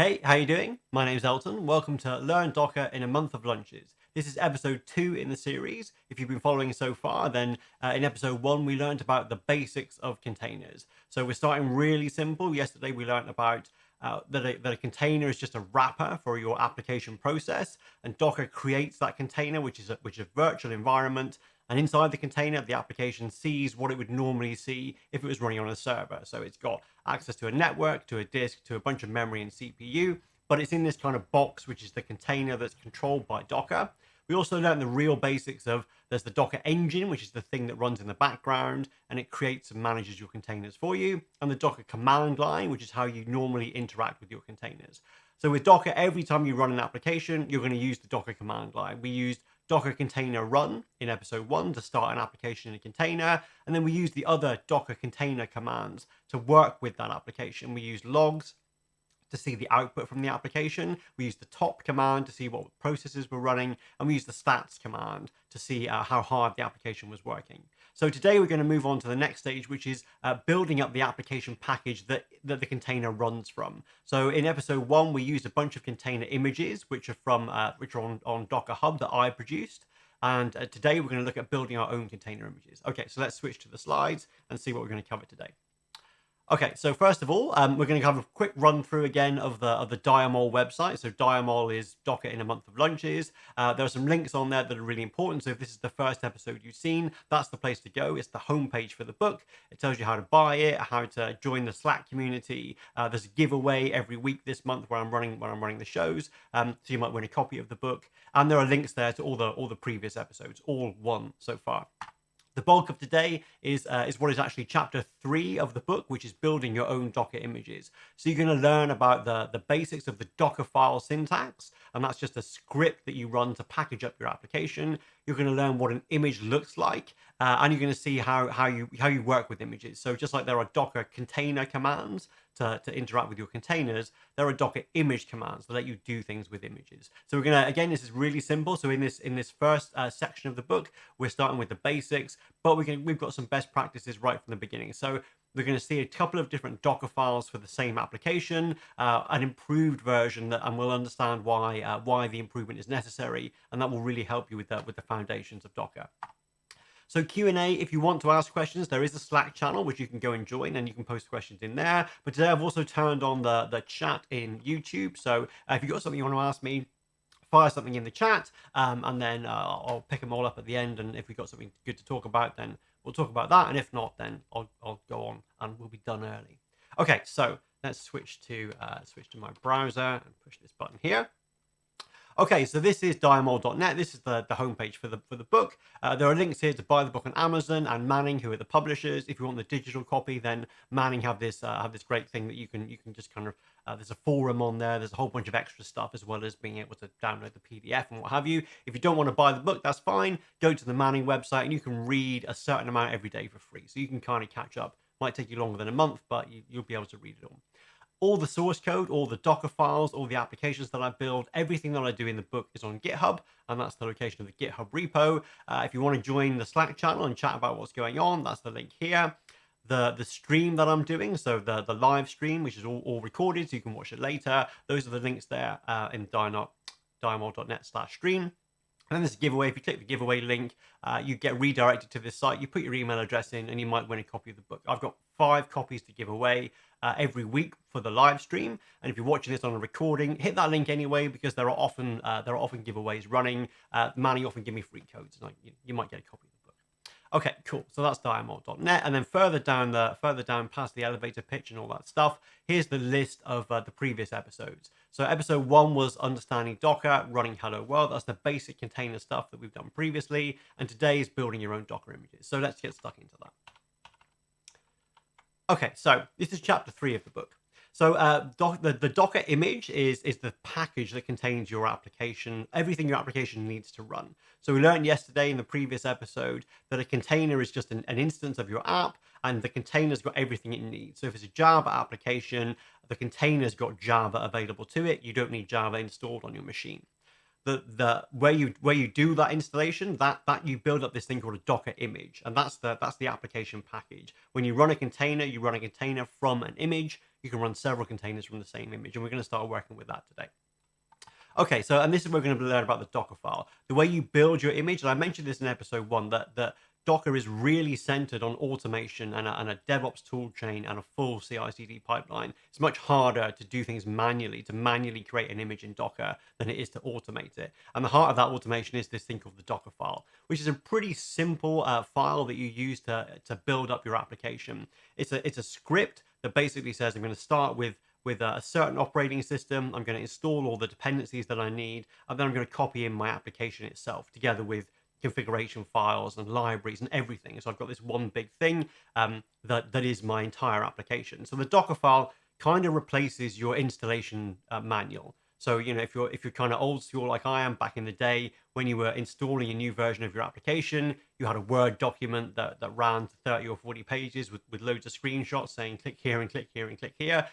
Hey, how you doing? My name's Elton. Welcome to Learn Docker in a Month of Lunches. This is episode 2 in the series. If you've been following so far, then in episode 1 we learned about the basics of containers. So we're starting really simple. Yesterday we learned about that a container is just a wrapper for your application process, and Docker creates that container, which is a virtual environment. And inside the container, the application sees what it would normally see if it was running on a server. So it's got access to a network, to a disk, to a bunch of memory and CPU, but it's in this kind of box, which is the container that's controlled by Docker. We also learned the real basics of there's the Docker engine, which is the thing that runs in the background and it creates and manages your containers for you, and the Docker command line, which is how you normally interact with your containers. So with Docker, every time you run an application, you're going to use the Docker command line. We used Docker container run in episode 1 to start an application in a container, and then we use the other Docker container commands to work with that application. We use logs to see the output from the application. We use the top command to see what processes were running, and we use the stats command to see how hard the application was working. So today we're going to move on to the next stage, which is building up the application package that the container runs from. So in episode 1, we used a bunch of container images, which are on Docker Hub that I produced. And today we're going to look at building our own container images. Okay, so let's switch to the slides and see what we're going to cover today. Okay, so first of all, we're going to have a quick run through again of the DIAMOL website. So DIAMOL is Docker in a Month of Lunches. There are some links on there that are really important. So if this is the first episode you've seen, that's the place to go. It's the homepage for the book. It tells you how to buy it, how to join the Slack community. There's a giveaway every week this month where I'm running the shows. So you might win a copy of the book. And there are links there to all the previous episodes, all one so far. The bulk of today is what is actually chapter 3 of the book, which is building your own Docker images. So you're going to learn about the basics of the Dockerfile syntax, and that's just a script that you run to package up your application. You're going to learn what an image looks like, and you're going to see how you work with images. So just like there are Docker container commands to interact with your containers, there are Docker image commands that let you do things with images. So we're gonna, again, this is really simple. So in this first section of the book, we're starting with the basics, but we've got some best practices right from the beginning. So we're going to see a couple of different Docker files for the same application, an improved version, and we'll understand why the improvement is necessary, and that will really help you with the foundations of Docker. So Q&A, if you want to ask questions, there is a Slack channel which you can go and join, and you can post questions in there. But today I've also turned on the chat in YouTube. So if you've got something you want to ask me, fire something in the chat, and then I'll pick them all up at the end. And if we've got something good to talk about, then we'll talk about that. And if not, then I'll go on and we'll be done early. Okay, so let's switch to my browser and push this button here. Okay, so this is diamol.net. This is the homepage for the book. There are links here to buy the book on Amazon and Manning, who are the publishers. If you want the digital copy, then Manning have this great thing that you can just kind of there's a forum on there. There's a whole bunch of extra stuff, as well as being able to download the PDF and what have you. If you don't want to buy the book, that's fine. Go to the Manning website and you can read a certain amount every day for free. So you can kind of catch up. Might take you longer than a month, but you'll be able to read it all. All the source code, all the Docker files, all the applications that I build, everything that I do in the book is on GitHub, and that's the location of the GitHub repo. If you want to join the Slack channel and chat about what's going on, that's the link here. The stream that I'm doing, so the live stream, which is all recorded, so you can watch it later. Those are the links there in diamol.net/stream. And then there's a giveaway. If you click the giveaway link, you get redirected to this site. You put your email address in, and you might win a copy of the book. I've got 5 copies to give away every week for the live stream. And if you're watching this on a recording, hit that link anyway, because there are often giveaways running. Manny often give me free codes, and you might get a copy of the book. Okay, cool. So that's diamol.net, and then further down past the elevator pitch and all that stuff, here's the list of the previous episodes. So episode 1 was understanding Docker, running Hello World. That's the basic container stuff that we've done previously, and today is building your own Docker images. So let's get stuck into that. Okay, so this is chapter 3 of the book. So the Docker image is the package that contains your application, everything your application needs to run. So we learned yesterday in the previous episode that a container is just an instance of your app, and the container's got everything it needs. So if it's a Java application, the container's got Java available to it. You don't need Java installed on your machine. the where you do that installation, that you build up this thing called a Docker image, and that's the application package. When you run a container, you run a container from an image. You can run several containers from the same image, and we're going to start working with that today. Okay, so and this is where we're going to learn about the Dockerfile. The way you build your image, and I mentioned this in episode 1, that Docker is really centered on automation and a DevOps tool chain and a full CI/CD pipeline. It's much harder to do things manually, to manually create an image in Docker than it is to automate it. And the heart of that automation is this thing called the Dockerfile, which is a pretty simple file that you use to build up your application. It's a script that basically says I'm going to start with a certain operating system. I'm going to install all the dependencies that I need, and then I'm going to copy in my application itself together with configuration files and libraries and everything. So I've got this one big thing that is my entire application. So the Dockerfile kind of replaces your installation manual. So, you know, if you're kind of old school like I am back in the day, when you were installing a new version of your application, you had a Word document that ran to 30 or 40 pages with loads of screenshots saying click here and click here and click here.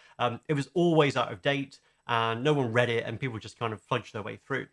It was always out of date and no one read it, and people just kind of fudged their way through.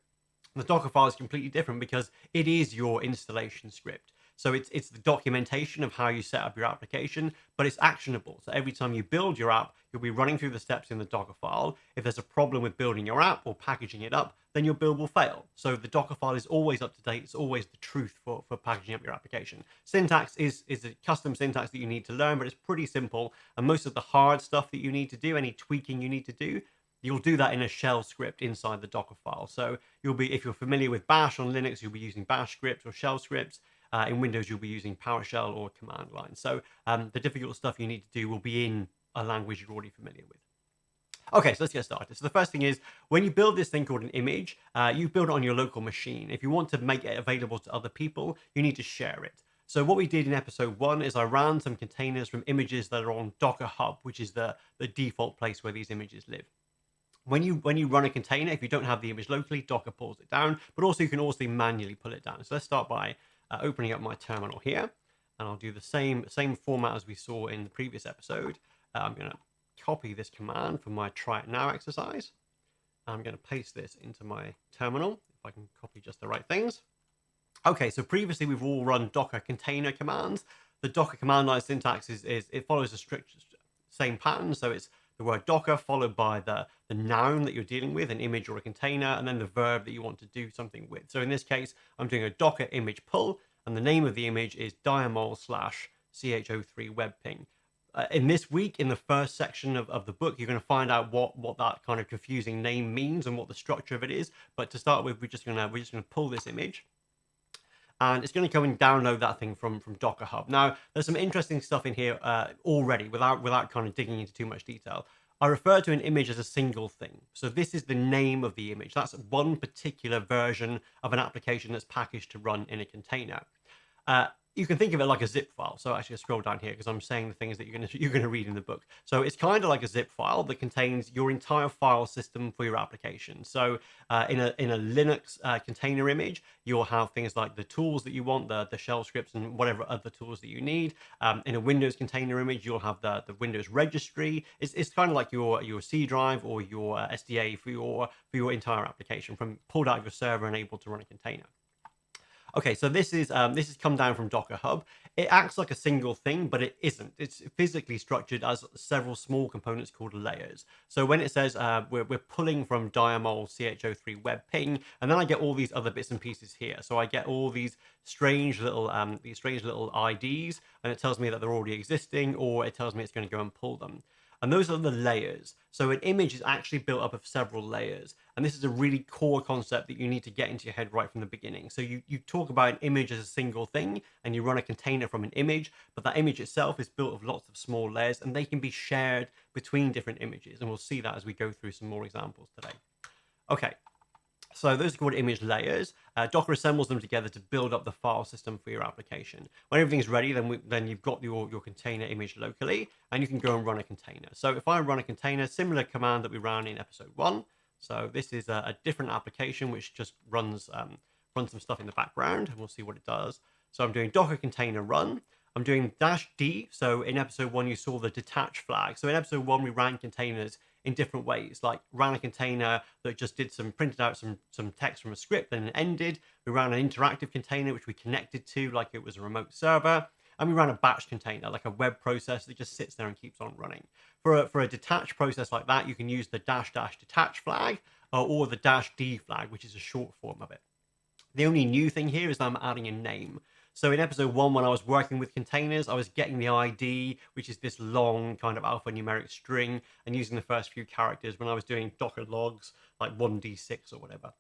The Dockerfile is completely different because it is your installation script. So it's the documentation of how you set up your application, but it's actionable. So every time you build your app, you'll be running through the steps in the Dockerfile. If there's a problem with building your app or packaging it up, then your build will fail. So the Dockerfile is always up to date. It's always the truth for packaging up your application. Syntax is a custom syntax that you need to learn, but it's pretty simple. And most of the hard stuff that you need to do, any tweaking you need to do, you'll do that in a shell script inside the Dockerfile. So you'll be, if you're familiar with Bash on Linux, you'll be using Bash scripts or shell scripts. In Windows, you'll be using PowerShell or command line. So the difficult stuff you need to do will be in a language you're already familiar with. Okay, so let's get started. So the first thing is, when you build this thing called an image, you build it on your local machine. If you want to make it available to other people, you need to share it. So what we did in episode 1 is I ran some containers from images that are on Docker Hub, which is the default place where these images live. When you run a container, if you don't have the image locally, Docker pulls it down, but also you can also manually pull it down. So let's start by opening up my terminal here, and I'll do the same format as we saw in the previous episode. I'm going to copy this command from my try it now exercise. I'm going to paste this into my terminal, if I can copy just the right things. Okay, so previously we've all run Docker container commands. The Docker command line syntax is it follows a strict same pattern. So it's the word Docker followed by the noun that you're dealing with, an image or a container, and then the verb that you want to do something with. So in this case, I'm doing a Docker image pull, and the name of the image is DIAMOL/CH03 webping. In this week, in the first section of the book, you're going to find out what that kind of confusing name means and what the structure of it is. But to start with, we're just going to pull this image, and it's going to come and download that thing from Docker Hub. Now, there's some interesting stuff in here already, without kind of digging into too much detail. I refer to an image as a single thing. So this is the name of the image. That's one particular version of an application that's packaged to run in a container. You can think of it like a zip file. So actually, I'll scroll down here because I'm saying the things that you're gonna read in the book. So it's kind of like a zip file that contains your entire file system for your application. So in a Linux container image, you'll have things like the tools that you want, the shell scripts, and whatever other tools that you need. In a Windows container image, you'll have the Windows registry. It's kind of like your C drive or your SDA for your entire application, from pulled out of your server and able to run a container. Okay, so this is come down from Docker Hub. It acts like a single thing, but it isn't. It's physically structured as several small components called layers. So when it says we're pulling from DIAMOL CH03 web ping, and then I get all these other bits and pieces here. So I get all these strange little IDs, and it tells me that they're already existing, or it tells me it's going to go and pull them. And those are the layers. So an image is actually built up of several layers. And this is a really core concept that you need to get into your head right from the beginning. So you talk about an image as a single thing, and you run a container from an image, but that image itself is built of lots of small layers, and they can be shared between different images. And we'll see that as we go through some more examples today. Okay. So those are called image layers. Docker assembles them together to build up the file system for your application. When everything's ready, then you've got your container image locally, and you can go and run a container. So if I run a container, similar command that we ran in episode 1. So this is a different application which just runs some stuff in the background, and we'll see what it does. So I'm doing Docker container run. I'm doing -d. So in episode 1, you saw the detach flag. So in episode 1, we ran containers in different ways, like ran a container that just printed out some text from a script and it ended. We ran an interactive container, which we connected to like it was a remote server. And we ran a batch container, like a web process that just sits there and keeps on running. For a detached process like that, you can use the dash dash detach flag or the dash D flag, which is a short form of it. The only new thing here is that I'm adding a name. So in episode 1, when I was working with containers, I was getting the ID, which is this long kind of alphanumeric string, and using the first few characters when I was doing Docker logs, like 1D6 or whatever.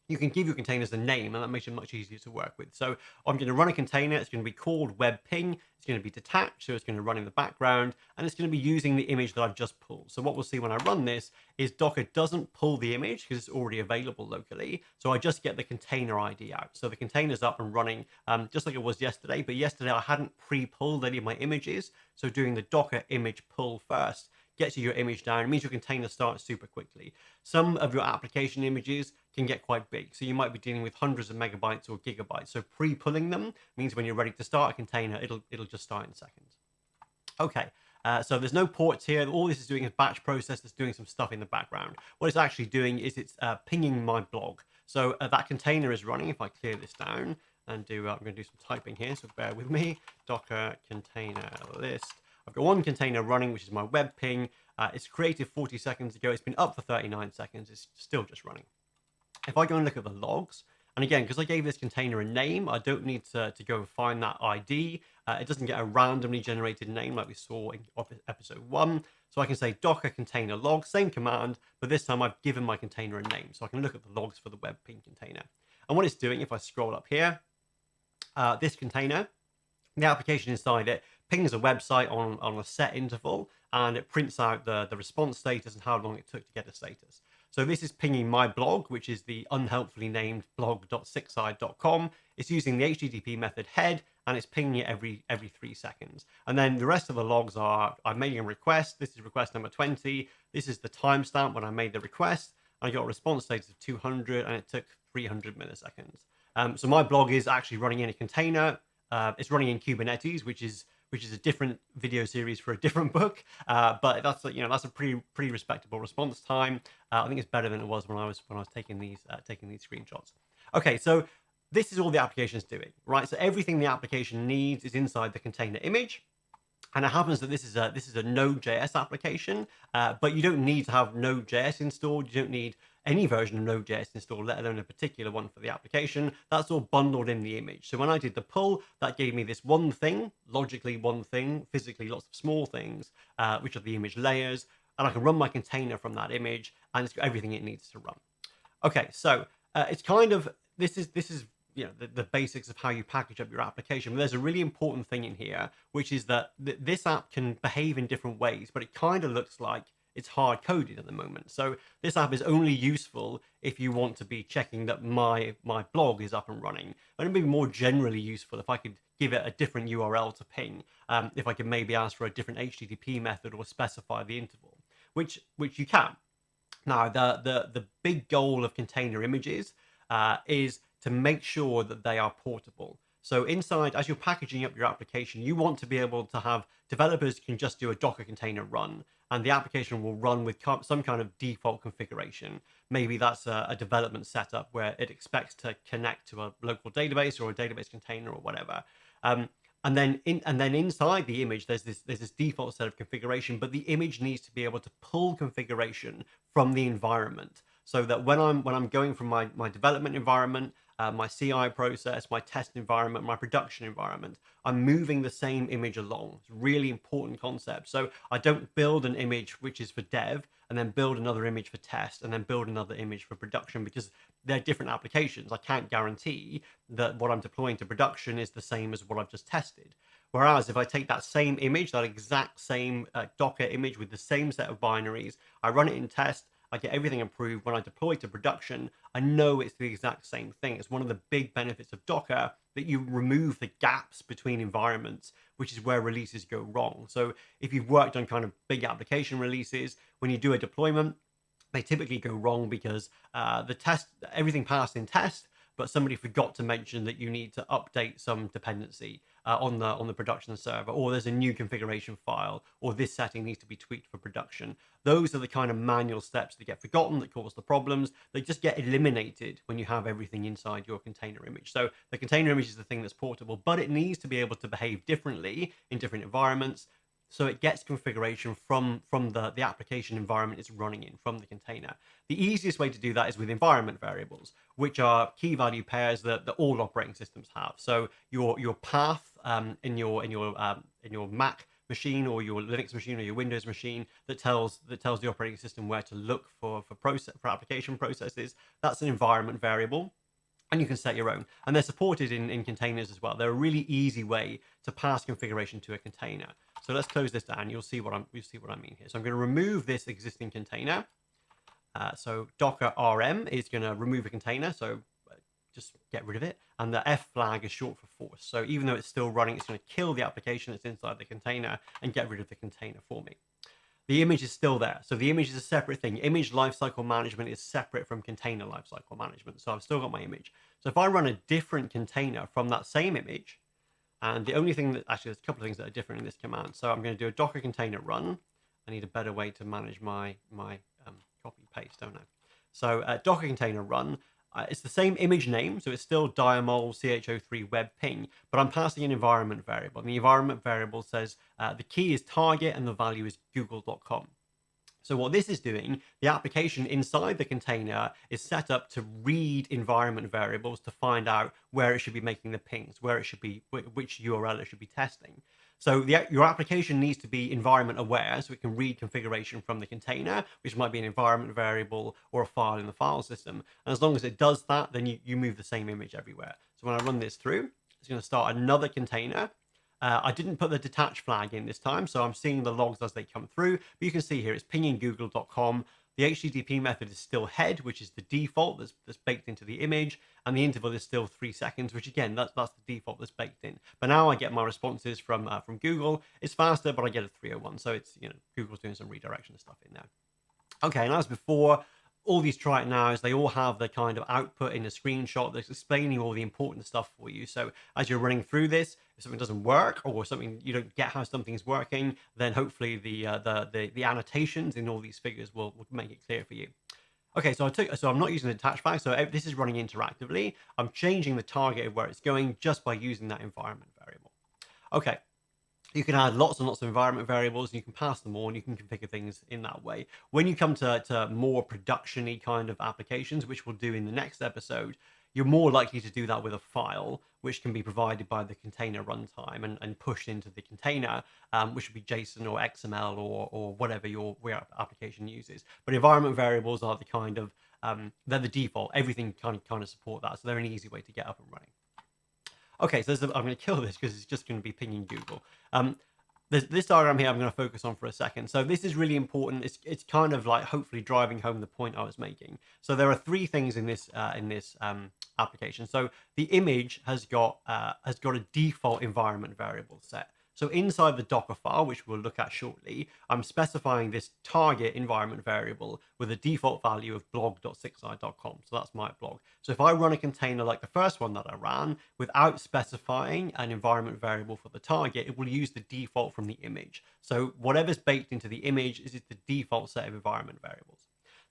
You can give your containers a name, and that makes it much easier to work with. So I'm going to run a container. It's going to be called web ping. It's going to be detached, so it's going to run in the background, and it's going to be using the image that I've just pulled. So what we'll see when I run this is Docker doesn't pull the image because it's already available locally. So I just get the container ID out. So the container's up and running just like it was yesterday. But yesterday I hadn't pre-pulled any of my images. So doing the Docker image pull first gets you your image down. It means your container starts super quickly. Some of your application images can get quite big. So you might be dealing with hundreds of megabytes or gigabytes. So pre-pulling them means when you're ready to start a container, it'll just start in seconds. Okay, so there's no ports here. All this is doing is batch process that's doing some stuff in the background. What it's actually doing is it's pinging my blog. So that container is running. If I clear this down and I'm going to do some typing here, so bear with me. Docker container list. I've got one container running, which is my web ping. It's created 40 seconds ago. It's been up for 39 seconds. It's still just running. If I go and look at the logs, and again, because I gave this container a name, I don't need to go and find that ID. It doesn't get a randomly generated name like we saw in episode 1. So I can say Docker container log, same command, but this time I've given my container a name. So I can look at the logs for the web ping container. And what it's doing, if I scroll up here, this container, the application inside it pings a website on a set interval, and it prints out the response status and how long it took to get a status. So this is pinging my blog, which is the unhelpfully named blog.sixside.com. It's using the HTTP method head, and it's pinging it every 3 seconds. And then the rest of the logs are, I'm making a request. This is request number 20. This is the timestamp when I made the request. I got a response status of 200, and it took 300 milliseconds. So my blog is actually running in a container. It's running in Kubernetes, which is a different video series for a different book, but that's a pretty respectable response time. I think it's better than it was when I was taking these screenshots. Okay, so this is all the application is doing, right? So everything the application needs is inside the container image. And it happens that this is a Node.js application, but you don't need to have Node.js installed. You don't need any version of Node.js installed, let alone a particular one for the application. That's all bundled in the image. So when I did the pull, that gave me this one thing, logically one thing, physically lots of small things, which are the image layers. And I can run my container from that image, and it's got everything it needs to run. Okay, so it's kind of, this is the basics of how you package up your application. But there's a really important thing in here, which is that this app can behave in different ways, but it kind of looks like it's hard coded at the moment. So this app is only useful if you want to be checking that my blog is up and running. And it'd be more generally useful if I could give it a different URL to ping, if I could maybe ask for a different HTTP method or specify the interval, which you can. Now, the big goal of container images is to make sure that they are portable. So inside, as you're packaging up your application, you want to be able to have developers can just do a Docker container run, and the application will run with some kind of default configuration. Maybe that's a development setup where it expects to connect to a local database or a database container or whatever. And then inside the image, there's this default set of configuration, but the image needs to be able to pull configuration from the environment, so that when I'm going from my development environment, my CI process, my test environment, my production environment, I'm moving the same image along. It's a really important concept. So I don't build an image which is for dev and then build another image for test and then build another image for production, because they're different applications. I can't guarantee that what I'm deploying to production is the same as what I've just tested. Whereas if I take that same image, that exact same Docker image with the same set of binaries, I run it in test, I get everything approved. When I deploy to production, I know it's the exact same thing. It's one of the big benefits of Docker, that you remove the gaps between environments, which is where releases go wrong. So if you've worked on kind of big application releases, when you do a deployment, they typically go wrong because everything passed in test, but somebody forgot to mention that you need to update some dependency. on the production server, or there's a new configuration file, or this setting needs to be tweaked for production. Those are the kind of manual steps that get forgotten, that cause the problems. They just get eliminated when you have everything inside your container image. So the container image is the thing that's portable, but it needs to be able to behave differently in different environments. So it gets configuration from the application environment it's running in, from the container. The easiest way to do that is with environment variables, which are key value pairs that all operating systems have. So your path in your Mac machine, or your Linux machine, or your Windows machine, that tells the operating system where to look for application processes. That's an environment variable. And you can set your own, and they're supported in containers as well. They're a really easy way to pass configuration to a container. So let's close this down. You'll see what I mean here. So I'm going to remove this existing container. So Docker RM is going to remove a container. So just get rid of it. And the F flag is short for force. So even though it's still running, it's going to kill the application that's inside the container and get rid of the container for me. The image is still there. So the image is a separate thing. Image lifecycle management is separate from container lifecycle management. So I've still got my image. So if I run a different container from that same image, and the only thing that, actually, there's a couple of things that are different in this command. So I'm going to do a Docker container run. I need a better way to manage my copy paste, don't I? So Docker container run. It's the same image name, so it's still DIAMOL CH03 web ping, but I'm passing an environment variable. And the environment variable says the key is target and the value is google.com. So what this is doing, the application inside the container is set up to read environment variables to find out where it should be making the pings, where it should be, which URL it should be testing. So your application needs to be environment aware, so it can read configuration from the container, which might be an environment variable or a file in the file system. And as long as it does that, then you move the same image everywhere. So when I run this through, it's going to start another container. I didn't put the detach flag in this time, so I'm seeing the logs as they come through. But you can see here, it's pinging google.com. The HTTP method is still head, which is the default that's baked into the image. And the interval is still 3 seconds, which again, that's the default that's baked in. But now I get my responses from Google. It's faster, but I get a 301. So it's, Google's doing some redirection stuff in there. Okay, and as before, all these try it nows, they all have the kind of output in a screenshot that's explaining all the important stuff for you. So as you're running through this, if something doesn't work, or something you don't get how something's working, then hopefully the annotations in all these figures will make it clear for you. Okay, so I'm not using the detach flag, so this is running interactively. I'm changing the target of where it's going just by using that environment variable. Okay. You can add lots and lots of environment variables, and you can pass them all, and you can configure things in that way. When you come to more production-y kind of applications, which we'll do in the next episode, you're more likely to do that with a file, which can be provided by the container runtime and pushed into the container, which would be JSON or XML or whatever your application uses. But environment variables are the kind of, they're the default. Everything kind of support that, so they're an easy way to get up and running. Okay, so I'm going to kill this because it's just going to be pinging Google. This diagram here I'm going to focus on for a second. So this is really important. It's kind of like hopefully driving home the point I was making. So there are 3 things in this application. So the image has got a default environment variable set. So inside the Dockerfile, which we'll look at shortly, I'm specifying this target environment variable with a default value of blog.sixside.com. So that's my blog. So if I run a container like the first one that I ran, without specifying an environment variable for the target, it will use the default from the image. So whatever's baked into the image is the default set of environment variables.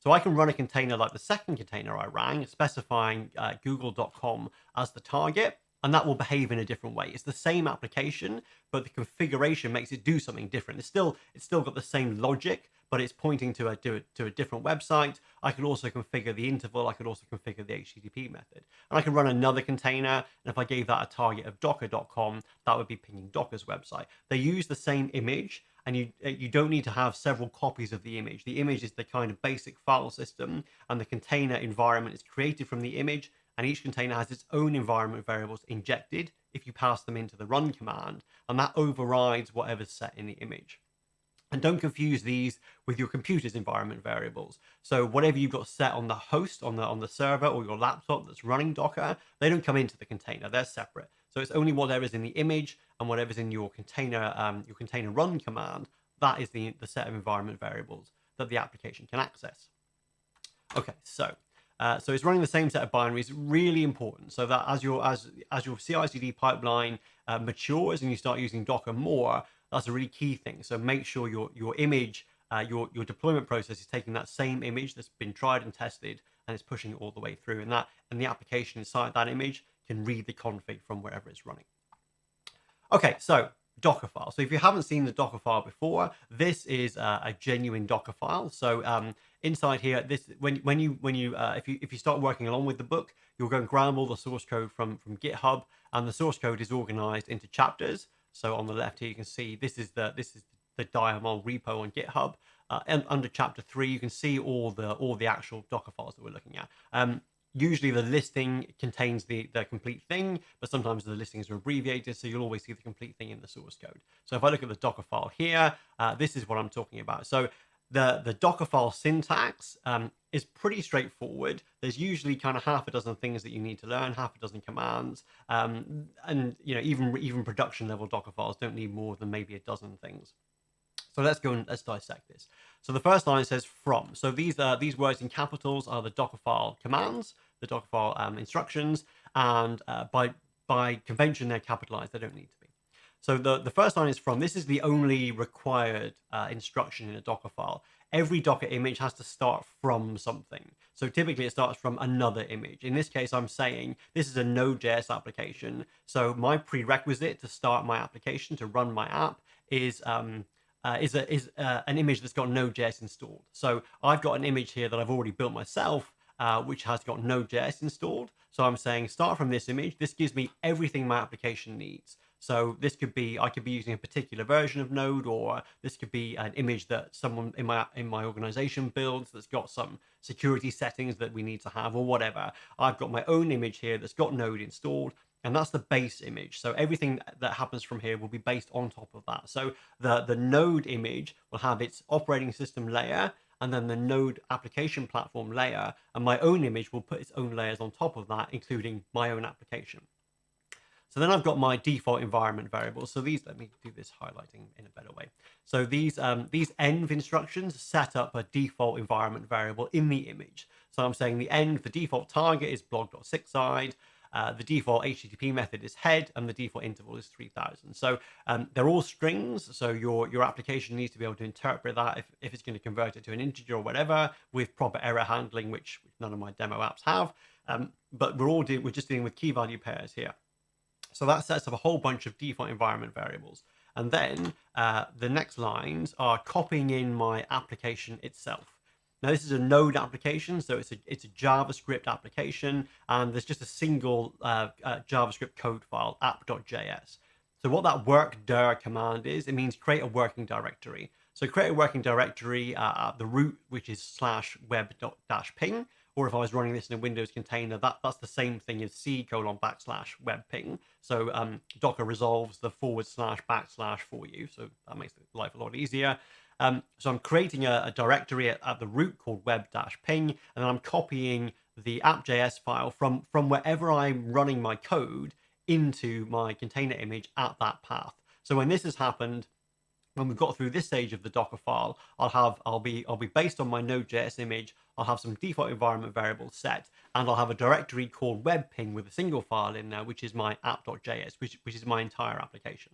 So I can run a container like the second container I ran, specifying google.com as the target, and that will behave in a different way. It's the same application, but the configuration makes it do something different. It's still got the same logic, but it's pointing to a different website. I could also configure the interval. I could also configure the HTTP method. And I can run another container, and if I gave that a target of docker.com, that would be pinging Docker's website. They use the same image, and you don't need to have several copies of the image. The image is the kind of basic file system, and the container environment is created from the image, and each container has its own environment variables injected if you pass them into the run command, and that overrides whatever's set in the image. And don't confuse these with your computer's environment variables. So whatever you've got set on the host, on the server, or your laptop that's running Docker, they don't come into the container. They're separate. So it's only whatever's in the image and whatever's in your container run command. That is the set of environment variables that the application can access. Okay, so So it's running the same set of binaries, really important. So that as your CI/CD pipeline matures and you start using Docker more, that's a really key thing. So make sure your image, your deployment process is taking that same image that's been tried and tested, and it's pushing it all the way through. And the application inside that image can read the config from wherever it's running. Okay, so Dockerfile. So if you haven't seen the Dockerfile before, this is a genuine Dockerfile. So inside here, this if you start working along with the book, you'll go and grab all the source code from GitHub, and the source code is organized into chapters. So on the left here, you can see this is the DIAMOL repo on GitHub. And under chapter 3, you can see all the actual Docker files that we're looking at. Usually the listing contains the complete thing, but sometimes the listings are abbreviated, so you'll always see the complete thing in the source code. So if I look at the Docker file here, this is what I'm talking about. So the Dockerfile syntax is pretty straightforward. There's usually kind of half a dozen things that you need to learn, half a dozen commands, and even production level Docker files don't need more than maybe a dozen things. So let's go and let's dissect this. So the first line says from. So these words in capitals are the Dockerfile commands, the Dockerfile instructions, and by convention they're capitalized. They don't need to be. So the first line is from. This is the only required instruction in a Docker file. Every Docker image has to start from something. So typically it starts from another image. In this case, I'm saying this is a Node.js application. So my prerequisite to start my application, to run my app, is an image that's got Node.js installed. So I've got an image here that I've already built myself, which has got Node.js installed. So I'm saying start from this image. This gives me everything my application needs. So this could be, I could be using a particular version of Node, or this could be an image that someone in my organization builds that's got some security settings that we need to have, or whatever. I've got my own image here that's got Node installed, and that's the base image. So everything that happens from here will be based on top of that. So the Node image will have its operating system layer, and then the Node application platform layer, and my own image will put its own layers on top of that, including my own application. So then I've got my default environment variables. So these, let me do this highlighting in a better way. So these env instructions set up a default environment variable in the image. So I'm saying the env, the default target is blog.sixside. The default HTTP method is head, and the default interval is 3000. So they're all strings. So your application needs to be able to interpret that if it's going to convert it to an integer or whatever, with proper error handling, which none of my demo apps have. But we're just dealing with key value pairs here. So that sets up a whole bunch of default environment variables. And then the next lines are copying in my application itself. Now, this is a Node application, so it's a JavaScript application, and there's just a single JavaScript code file, app.js. So what that work_dir command is, it means create a working directory. So create a working directory at the root, which is /web-ping, or if I was running this in a Windows container, that's the same thing as c://webping. So Docker resolves the / / for you, so that makes life a lot easier. So I'm creating a directory at the root called web-ping, and then I'm copying the app.js file from wherever I'm running my code into my container image at that path. So when this has happened, when we've got through this stage of the Docker file, I'll be based on my Node.js image. I'll have some default environment variables set, and I'll have a directory called webping with a single file in there, which is my app.js, which is my entire application.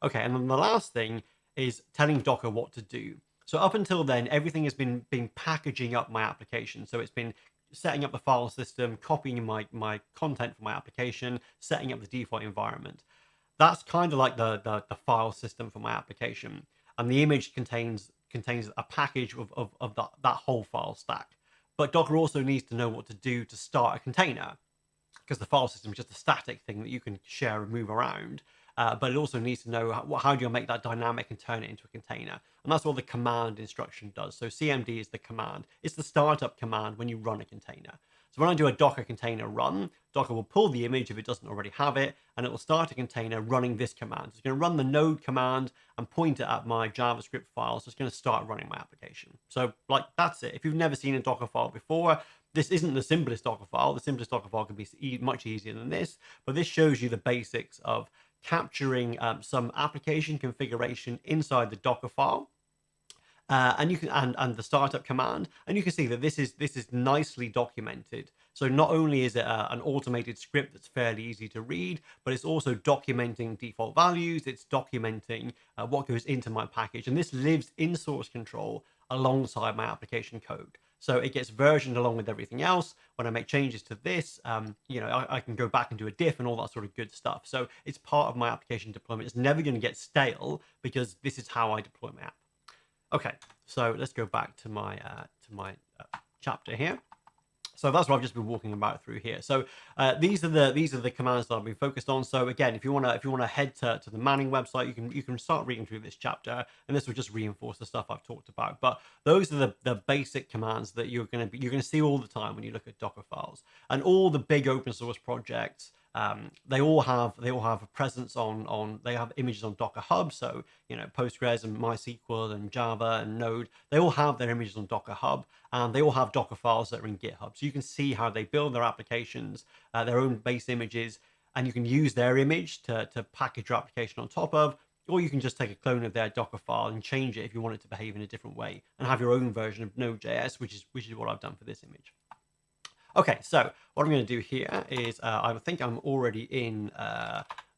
Okay, and then the last thing is telling Docker what to do. So up until then, everything has been packaging up my application. So it's been setting up the file system, copying my content from my application, setting up the default environment. That's kind of like the file system for my application. And the image contains a package of that whole file stack. But Docker also needs to know what to do to start a container, because the file system is just a static thing that you can share and move around. But it also needs to know how do you make that dynamic and turn it into a container. And that's what the command instruction does. So CMD is the command. It's the startup command when you run a container. So when I do a Docker container run, Docker will pull the image if it doesn't already have it, and it will start a container running this command. So it's going to run the node command and point it at my JavaScript file. So it's going to start running my application. So that's it. If you've never seen a Docker file before, this isn't the simplest Docker file. The simplest Docker file can be much easier than this, but this shows you the basics of capturing some application configuration inside the Docker file, And you can and the startup command, and you can see that this is nicely documented. So not only is it an automated script that's fairly easy to read, but it's also documenting default values. It's documenting what goes into my package, and this lives in source control alongside my application code. So it gets versioned along with everything else. When I make changes to this, I can go back and do a diff and all that sort of good stuff. So it's part of my application deployment. It's never going to get stale because this is how I deploy my app. Okay, so let's go back to my chapter here. So that's what I've just been walking about through here. So these are the commands that I've been focused on. So again, if you wanna head to the Manning website, you can start reading through this chapter, and this will just reinforce the stuff I've talked about. But those are the basic commands that you're gonna see all the time when you look at Docker files, and all the big open source projects. They all have a presence they have images on Docker Hub. So Postgres and MySQL and Java and Node, they all have their images on Docker Hub, and they all have Docker files that are in GitHub. So you can see how they build their applications, their own base images, and you can use their image to package your application on top of, or you can just take a clone of their Docker file and change it if you want it to behave in a different way and have your own version of Node.js, which is what I've done for this image. Okay, so what I'm going to do here is I think I'm already in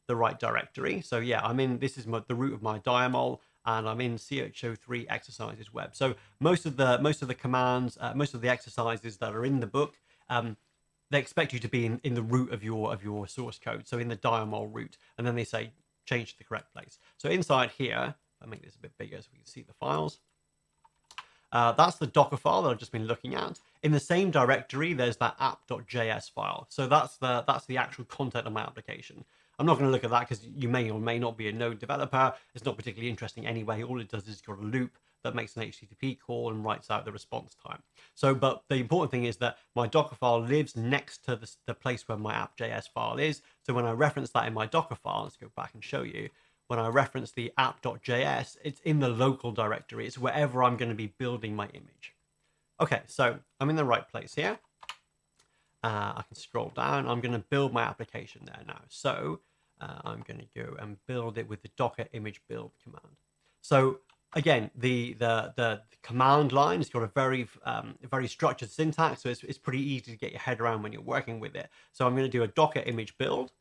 the right directory. So yeah, I'm in. This is the root of my DIAMOL, and I'm in CHO3 exercises web. So most of the commands, most of the exercises that are in the book, they expect you to be in the root of your source code. So in the DIAMOL root, and then they say change to the correct place. So inside here, I'll make this a bit bigger so we can see the files. That's the Docker file that I've just been looking at. In the same directory, there's that app.js file. So that's the actual content of my application. I'm not going to look at that because you may or may not be a Node developer. It's not particularly interesting anyway. All it does is got a loop that makes an HTTP call and writes out the response time. So, but the important thing is that my Docker file lives next to the place where my app.js file is. So when I reference that in my Docker file, let's go back and show you. When I reference the app.js, it's in the local directory. It's wherever I'm going to be building my image. Okay, so I'm in the right place here. I can scroll down. I'm going to build my application there now. So I'm going to go and build it with the Docker image build command. So again, the command line has got a very structured syntax, so it's pretty easy to get your head around when you're working with it. So I'm going to do a Docker image build.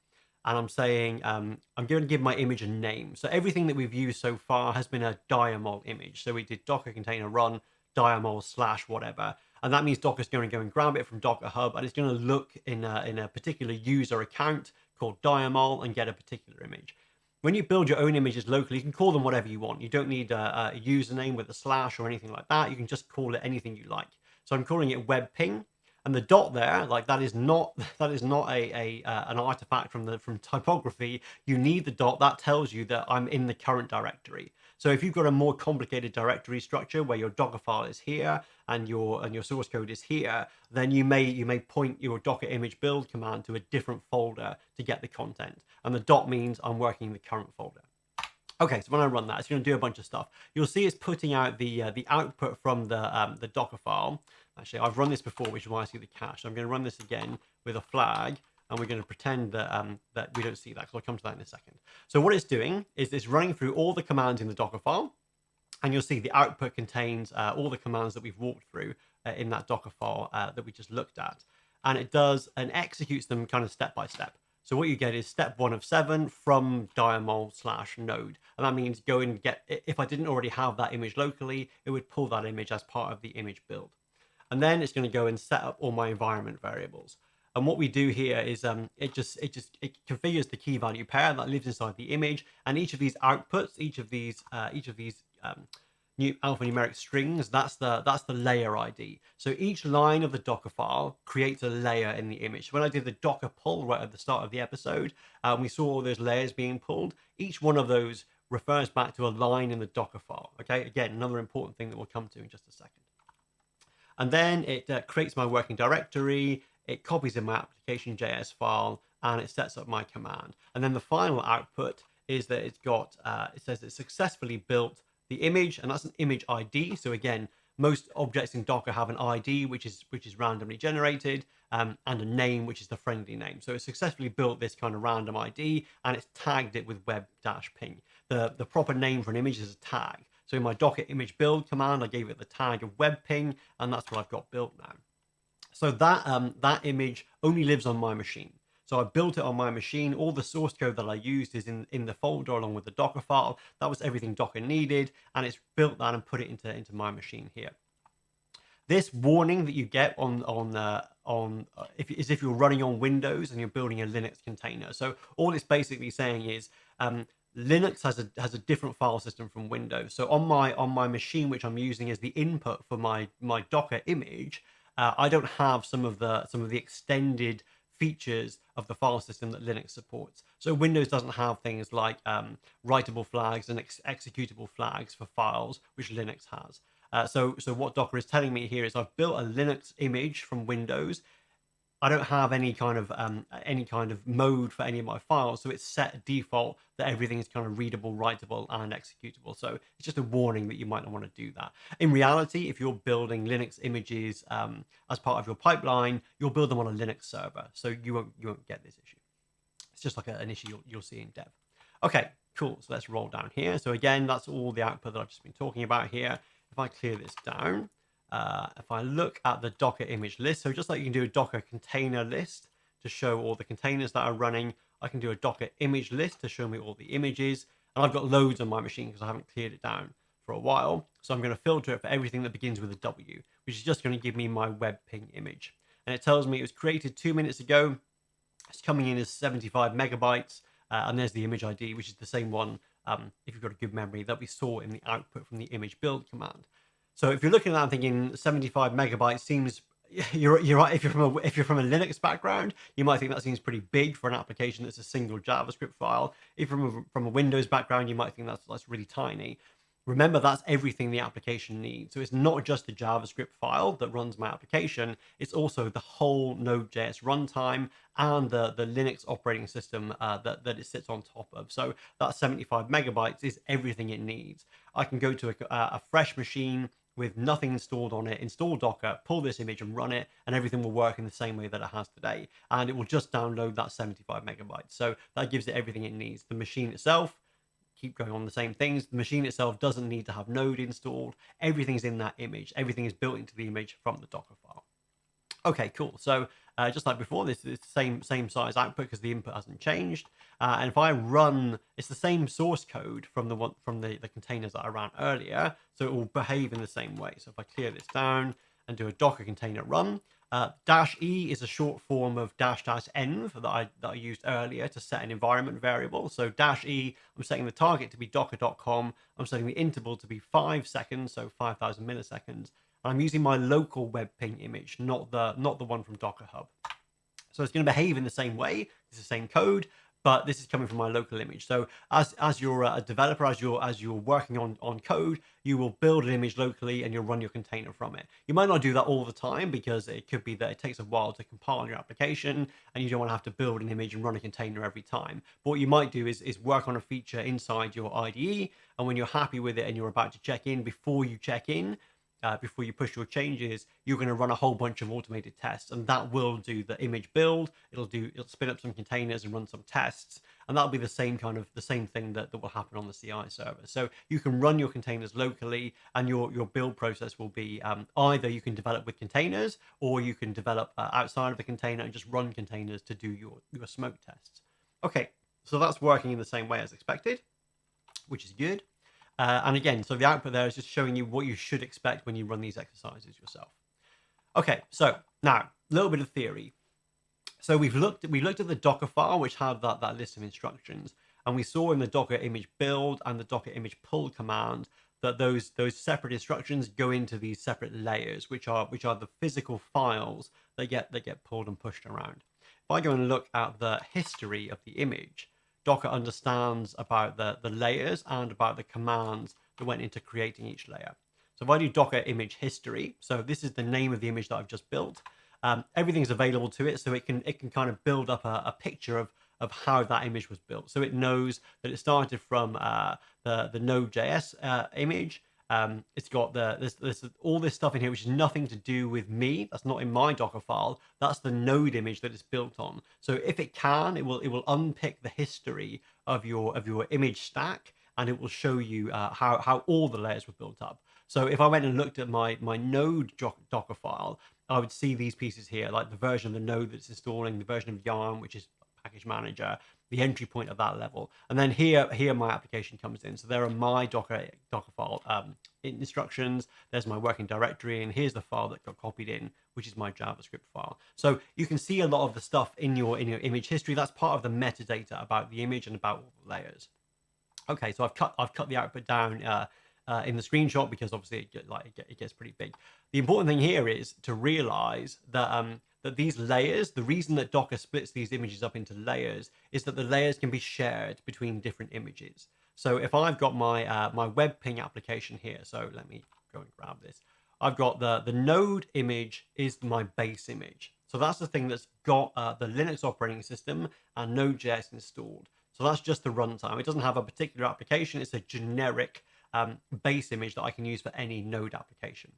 And I'm saying, I'm going to give my image a name. So everything that we've used so far has been a DIAMOL image. So we did Docker container run DIAMOL / whatever. And that means Docker's going to go and grab it from Docker Hub, and it's going to look in a particular user account called DIAMOL and get a particular image. When you build your own images locally, you can call them whatever you want. You don't need a username with a / or anything like that. You can just call it anything you like. So I'm calling it web ping. And the dot there, like that is not an artifact from typography. You need the dot. That tells you that I'm in the current directory. So if you've got a more complicated directory structure where your Docker file is here and your source code is here, then you may point your Docker image build command to a different folder to get the content. And the dot means I'm working in the current folder. Okay, so when I run that, it's going to do a bunch of stuff. You'll see it's putting out the output from the Docker file. Actually, I've run this before, which is why I see the cache. So I'm going to run this again with a flag, and we're going to pretend that that we don't see that, because I'll come to that in a second. So what it's doing is it's running through all the commands in the Docker file, and you'll see the output contains all the commands that we've walked through in that Docker file that we just looked at, and it does and executes them kind of step by step. So what you get is step 1 of 7 from DIAMOL / node. And that means go and get, if I didn't already have that image locally, it would pull that image as part of the image build. And then it's going to go and set up all my environment variables. And what we do here is it configures the key value pair that lives inside the image. And each of these outputs, each of these new alphanumeric strings, that's the layer ID. So each line of the Docker file creates a layer in the image. So when I did the Docker pull right at the start of the episode, we saw all those layers being pulled. Each one of those refers back to a line in the Docker file. Okay, again, another important thing that we'll come to in just a second. And then it creates my working directory, it copies in my application.js file, and it sets up my command. And then the final output is that it's got, it says it successfully built the image, and that's an image ID. So again, most objects in Docker have an ID, which is randomly generated, and a name, which is the friendly name. So it successfully built this kind of random ID, and it's tagged it with web-ping. The proper name for an image is a tag. So in my Docker image build command, I gave it the tag of web ping, and that's what I've got built now. So that image only lives on my machine. So I built it on my machine. All the source code that I used is in the folder along with the Docker file. That was everything Docker needed, and it's built that and put it into my machine here. This warning that you get if you're running on Windows and you're building a Linux container. So all it's basically saying is Linux has a different file system from Windows. So on my machine, which I'm using as the input for my Docker image, I don't have some of the extended features of the file system that Linux supports. So Windows doesn't have things like writable flags and executable flags for files, which Linux has. So what Docker is telling me here is I've built a Linux image from Windows. I don't have any kind of mode for any of my files, so it's set default that everything is kind of readable, writable, and executable. So it's just a warning that you might not want to do that. In reality, if you're building Linux images as part of your pipeline, you'll build them on a Linux server, so you won't get this issue. It's just like an issue you'll see in dev. Okay, cool. So let's roll down here. So again, that's all the output that I've just been talking about here. If I clear this down, if I look at the Docker image list, so just like you can do a Docker container list to show all the containers that are running, I can do a Docker image list to show me all the images. And I've got loads on my machine because I haven't cleared it down for a while. So I'm going to filter it for everything that begins with a W, which is just going to give me my web ping image. And it tells me it was created 2 minutes ago. It's coming in as 75 megabytes. And there's the image ID, which is the same one, if you've got a good memory, that we saw in the output from the image build command. So if you're looking at that and thinking 75 megabytes seems, you're right. If you're from a Linux background, you might think that seems pretty big for an application that's a single JavaScript file. If you're from a Windows background, you might think that's really tiny. Remember, that's everything the application needs. So it's not just the JavaScript file that runs my application. It's also the whole Node.js runtime and the Linux operating system that it sits on top of. So that 75 megabytes is everything it needs. I can go to a fresh machine with nothing installed on it, install Docker, pull this image and run it, and everything will work in the same way that it has today. And it will just download that 75 megabytes. So that gives it everything it needs. The machine itself, keep going on the same things. The machine itself doesn't need to have Node installed. Everything's in that image. Everything is built into the image from the Docker file. Okay, cool. So just like before, this is the same size output because the input hasn't changed. And if I run, it's the same source code from the containers that I ran earlier, so it will behave in the same way. So if I clear this down and do a Docker container run, -e is a short form of --env that I used earlier to set an environment variable. So -e, I'm setting the target to be docker.com. I'm setting the interval to be 5 seconds, so 5,000 milliseconds. I'm using my local web ping image, not the one from Docker Hub. So it's going to behave in the same way. It's the same code, but this is coming from my local image. So as you're a developer, as you're working on code, you will build an image locally and you'll run your container from it. You might not do that all the time because it could be that it takes a while to compile your application and you don't want to have to build an image and run a container every time. But what you might do is work on a feature inside your IDE, and when you're happy with it and you're about to check in, before you check in, before you push your changes, you're going to run a whole bunch of automated tests, and that will do the image build. It'll spin up some containers and run some tests, and that'll be the same thing that will happen on the CI server. So you can run your containers locally, and your build process will be either you can develop with containers, or you can develop outside of the container and just run containers to do your smoke tests. Okay, so that's working in the same way as expected, which is good. And again, so the output there is just showing you what you should expect when you run these exercises yourself. Okay, so now a little bit of theory. So we looked at the Docker file, which had that list of instructions, and we saw in the Docker image build and the Docker image pull command that those separate instructions go into these separate layers, which are the physical files that get pulled and pushed around. If I go and look at the history of the image, Docker understands about the layers and about the commands that went into creating each layer. So if I do Docker image history, so this is the name of the image that I've just built. Everything's available to it, so it can kind of build up a picture of how that image was built. So it knows that it started from the Node.js image. It's got there's all this stuff in here, which is nothing to do with me. That's not in my Docker file. That's the node image that it's built on. So if it can, it will unpick the history of your image stack and it will show you how all the layers were built up. So if I went and looked at my node Docker file, I would see these pieces here, like the version of the node that's installing, the version of yarn, which is package manager, the entry point of that level, and then here my application comes in. So there are my Dockerfile instructions. There's my working directory, and here's the file that got copied in, which is my JavaScript file. So you can see a lot of the stuff in your image history. That's part of the metadata about the image and about all the layers. Okay, so I've cut the output down in the screenshot because obviously it gets pretty big. The important thing here is to realize that that these layers, the reason that Docker splits these images up into layers is that the layers can be shared between different images. So if I've got my my web ping application here, so let me go and grab this. I've got the node image is my base image. So that's the thing that's got the Linux operating system and Node.js installed. So that's just the runtime. It doesn't have a particular application. It's a generic base image that I can use for any Node application.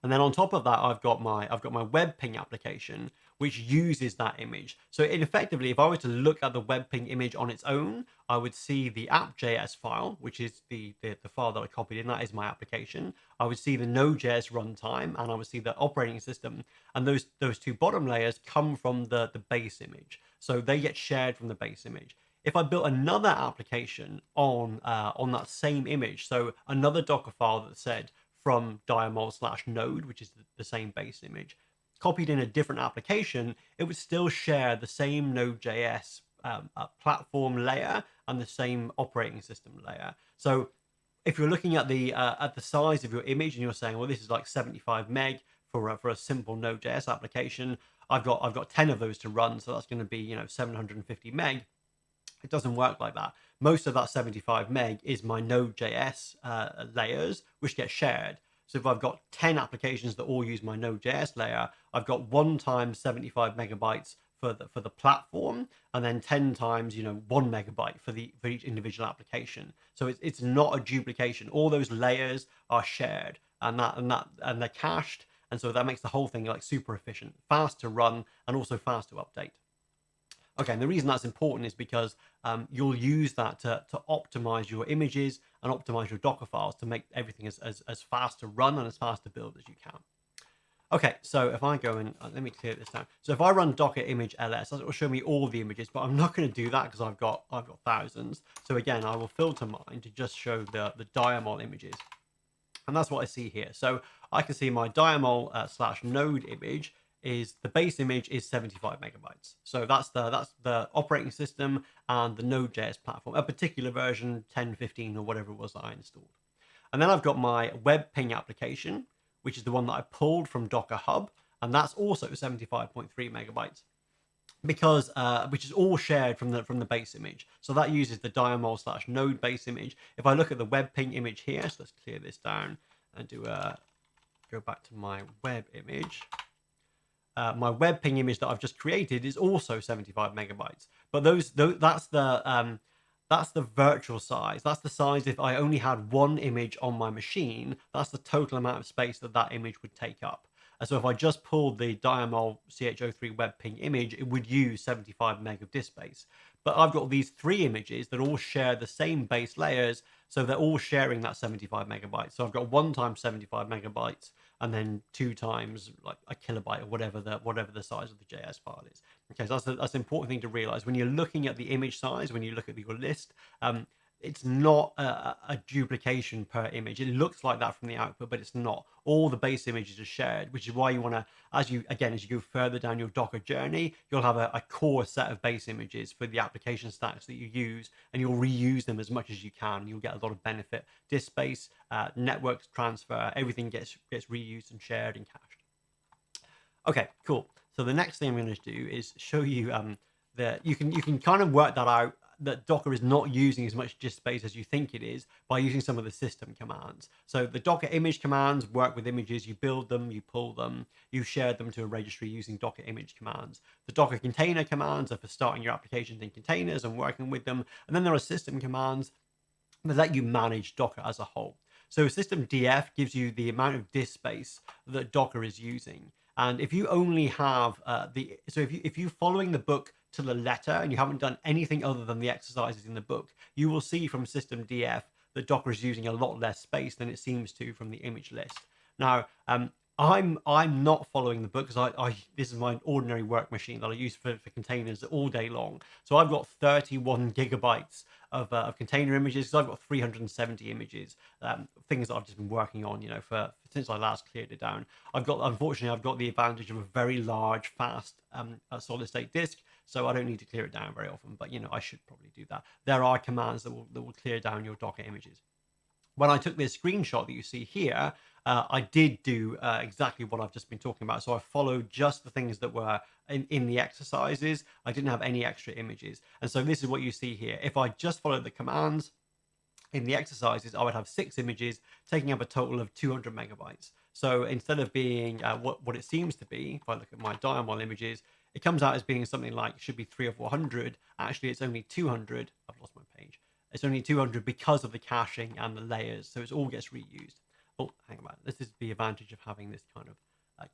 And then on top of that, I've got my web ping application, which uses that image. So effectively, if I were to look at the web ping image on its own, I would see the app.js file, which is the file that I copied in. That is my application. I would see the Node.js runtime, and I would see the operating system. And those two bottom layers come from the base image. So they get shared from the base image. If I built another application on that same image, so another Docker file that said from diamol/node, which is the same base image, copied in a different application, it would still share the same Node.js platform layer and the same operating system layer. So if you're looking at the size of your image and you're saying, well, this is like 75 meg for a simple Node.js application, I've got 10 of those to run, so that's going to be 750 meg. It doesn't work like that. Most of that 75 meg is my Node.js layers, which get shared. So if I've got 10 applications that all use my Node.js layer, I've got 1 times 75 megabytes for the platform, and then 10 times 1 megabyte for each individual application. So it's not a duplication. All those layers are shared, and they're cached, and so that makes the whole thing like super efficient, fast to run, and also fast to update. Okay, and the reason that's important is because you'll use that to optimize your images and optimize your Docker files to make everything as fast to run and as fast to build as you can. Okay, so if I go and let me clear this down. So if I run docker image ls, it will show me all the images, but I'm not going to do that because I've got thousands. So again, I will filter mine to just show the DIAMOL images, and that's what I see here. So I can see my DIAMOL/node image is the base image is 75 megabytes. So that's the operating system and the Node.js platform, a particular version 10.15 or whatever it was that I installed. And then I've got my web ping application, which is the one that I pulled from Docker Hub, and that's also 75.3 megabytes because which is all shared from the base image. So that uses the DIAMOL/node base image. If I look at the web ping image here, so let's clear this down and go back to my web image. My web ping image that I've just created is also 75 megabytes, but that's the virtual size. That's the size if I only had one image on my machine. That's the total amount of space that image would take up. And so if I just pulled the DIAMOL ch03 web ping image, it would use 75 meg of disk space. But I've got these 3 images that all share the same base layers, so they're all sharing that 75 megabytes. So I've got 1 times 75 megabytes, and then 2 times like a kilobyte or whatever the size of the JS file is. Okay, so that's an important thing to realize when you're looking at the image size. When you look at your list, it's not a duplication per image. It looks like that from the output, but it's not. All the base images are shared, which is why you want to, as you go further down your Docker journey, you'll have a core set of base images for the application stacks that you use, and you'll reuse them as much as you can. You'll get a lot of benefit. Disk space, network transfer, everything gets reused and shared and cached. Okay, cool. So the next thing I'm going to do is show you that you can kind of work that out, that Docker is not using as much disk space as you think it is by using some of the system commands. So the Docker image commands work with images. You build them, you pull them, you share them to a registry using Docker image commands. The Docker container commands are for starting your applications in containers and working with them. And then there are system commands that let you manage Docker as a whole. So systemdf gives you the amount of disk space that Docker is using. And if you only have if you're following the book to the letter and you haven't done anything other than the exercises in the book, you will see from systemdf that Docker is using a lot less space than it seems to from the image list. Now, I'm not following the book because this is my ordinary work machine that I use for containers all day long. So I've got 31 gigabytes of container images because I've got 370 images, things that I've just been working on, for since I last cleared it down. Unfortunately, I've got the advantage of a very large, fast solid state disk, so I don't need to clear it down very often. But I should probably do that. There are commands that will clear down your Docker images. When I took this screenshot that you see here, I did do exactly what I've just been talking about. So I followed just the things that were in the exercises. I didn't have any extra images. And so this is what you see here. If I just followed the commands in the exercises, I would have 6 images, taking up a total of 200 megabytes. So instead of being what it seems to be, if I look at my DIAMOL images, it comes out as being something like, should be 300 or 400. Actually, it's only 200. I've lost my page. It's only 200 because of the caching and the layers, so it all gets reused. Oh, hang on. This is the advantage of having this kind of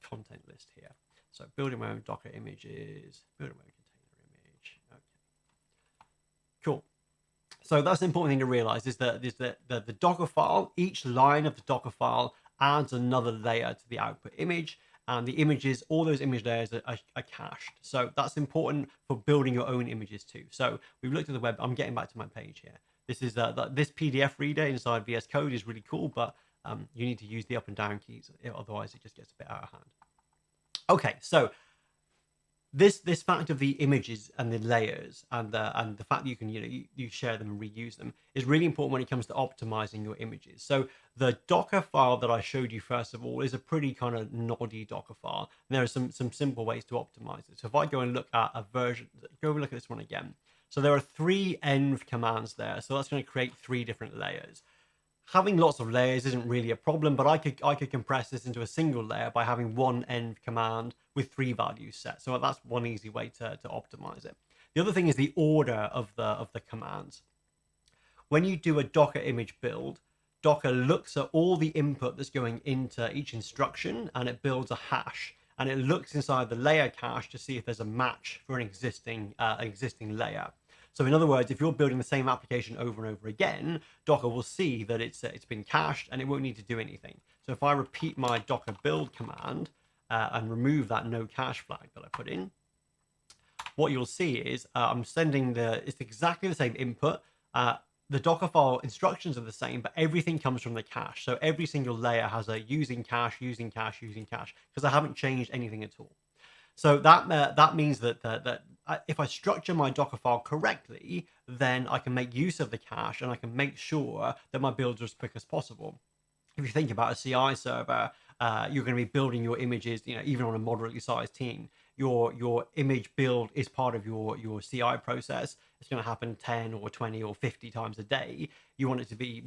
content list here. So building my own Docker images, building my own container image. Okay, cool. So that's the important thing to realize is that the Docker file, each line of the Docker file adds another layer to the output image, and the images, all those image layers are cached. So that's important for building your own images too. So we've looked at the web. I'm getting back to my page here. This is this PDF reader inside VS Code is really cool, but you need to use the up and down keys. Otherwise, it just gets a bit out of hand. Okay, so this fact of the images and the layers and the fact that you can you share them and reuse them is really important when it comes to optimizing your images. So the Docker file that I showed you first of all is a pretty kind of noddy Docker file. And there are some simple ways to optimize it. So if I go and look at a version, go and look at this one again. So there are 3 env commands there. So that's going to create 3 different layers. Having lots of layers isn't really a problem, but I could compress this into a single layer by having 1 env command with 3 values set. So that's one easy way to optimize it. The other thing is the order of the commands. When you do a Docker image build, Docker looks at all the input that's going into each instruction and it builds a hash. And it looks inside the layer cache to see if there's a match for an existing layer. So in other words, if you're building the same application over and over again, Docker will see that it's been cached and it won't need to do anything. So if I repeat my Docker build command and remove that no cache flag that I put in, what you'll see is I'm sending it's exactly the same input. The Dockerfile instructions are the same, but everything comes from the cache. So every single layer has a using cache, using cache, using cache, because I haven't changed anything at all. So that means that if I structure my Dockerfile correctly, then I can make use of the cache and I can make sure that my builds are as quick as possible. If you think about a CI server, you're going to be building your images, even on a moderately sized team. Your image build is part of your CI process. It's going to happen 10 or 20 or 50 times a day. You want it to be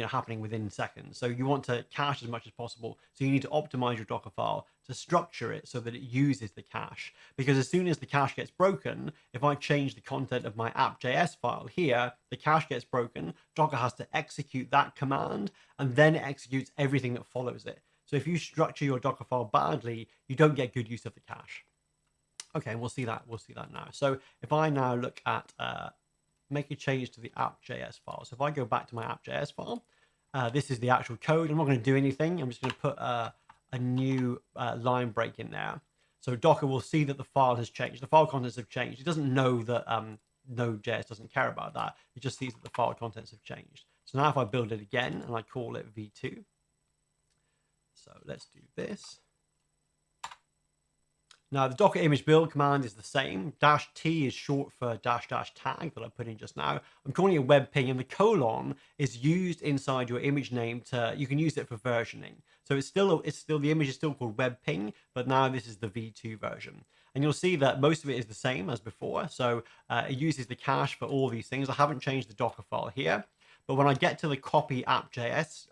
happening within seconds. So you want to cache as much as possible. So you need to optimize your Docker file to structure it so that it uses the cache. Because as soon as the cache gets broken, if I change the content of my app.js file here, the cache gets broken. Docker has to execute that command and then it executes everything that follows it. So if you structure your Docker file badly, you don't get good use of the cache. Okay, and we'll see that now. So if I now look at make a change to the app.js file. So if I go back to my app.js file, this is the actual code. I'm not going to do anything. I'm just going to put a new line break in there. So Docker will see that the file has changed. The file contents have changed. It doesn't know that Node.js doesn't care about that. It just sees that the file contents have changed. So now if I build it again and I call it v2. So let's do this. Now, the Docker image build command is the same. -t is short for --tag that I put in just now. I'm calling it web ping, and the colon is used inside your image name you can use it for versioning. So the image is still called web ping, but now this is the v2 version. And you'll see that most of it is the same as before. So it uses the cache for all these things. I haven't changed the Docker file here, but when I get to the copy app.js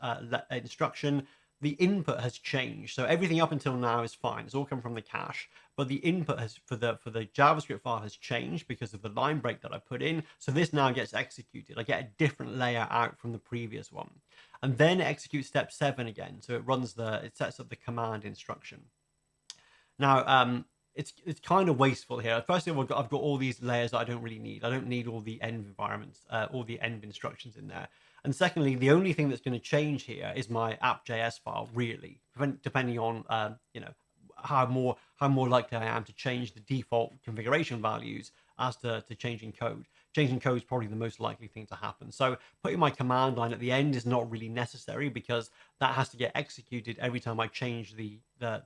instruction, the input has changed. So everything up until now is fine. It's all come from the cache, but the input for the JavaScript file has changed because of the line break that I put in. So this now gets executed. I get a different layer out from the previous one, and then it executes step 7 again. So it sets up the command instruction. Now, it's kind of wasteful here. First of all, I've got all these layers that I don't really need. I don't need all the env environments, all the env instructions in there. And secondly, the only thing that's going to change here is my app.js file, really, depending on how more likely I am to change the default configuration values as to changing code. Changing code is probably the most likely thing to happen. So putting my command line at the end is not really necessary because that has to get executed every time I change the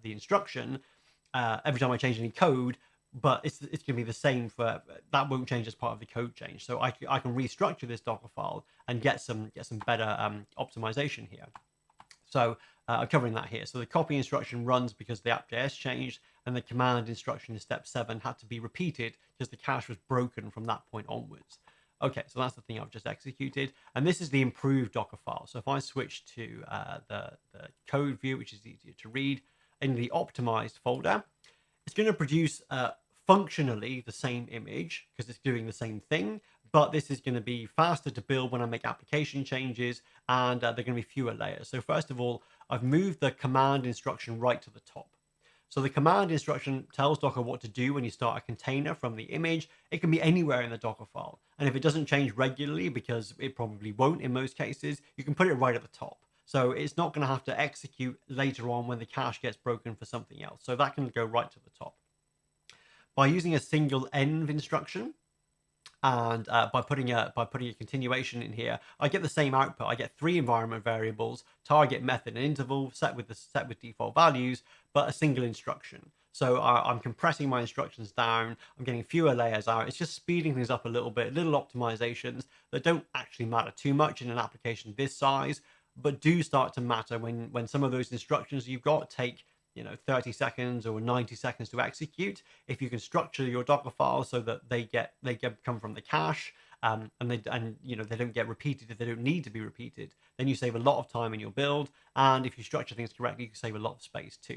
instruction, every time I change any code. But it's going to be the same for that. Won't change as part of the code change. So I can restructure this Docker file and get some better optimization here. So I'm covering that here. So the copy instruction runs because the app.js changed, and the command instruction in step 7 had to be repeated because the cache was broken from that point onwards. Okay, so that's the thing I've just executed. And this is the improved Docker file. So if I switch to the code view, which is easier to read, in the optimized folder, it's going to produce functionally the same image because it's doing the same thing, but this is going to be faster to build when I make application changes, and they're going to be fewer layers. So first of all, I've moved the command instruction right to the top. So the command instruction tells Docker what to do when you start a container from the image. It can be anywhere in the Docker file. And if it doesn't change regularly, because it probably won't in most cases, you can put it right at the top. So it's not going to have to execute later on when the cache gets broken for something else. So that can go right to the top. By using a single env instruction, and by putting a continuation in here, I get the same output. I get 3 environment variables, target, method, and interval set with default values, but a single instruction. So I'm compressing my instructions down. I'm getting fewer layers out. It's just speeding things up a little bit, little optimizations that don't actually matter too much in an application this size, but do start to matter when some of those instructions you've got take 30 seconds or 90 seconds to execute. If you can structure your Docker files so that they come from the cache, and they don't get repeated if they don't need to be repeated, then you save a lot of time in your build. And if you structure things correctly, you can save a lot of space too.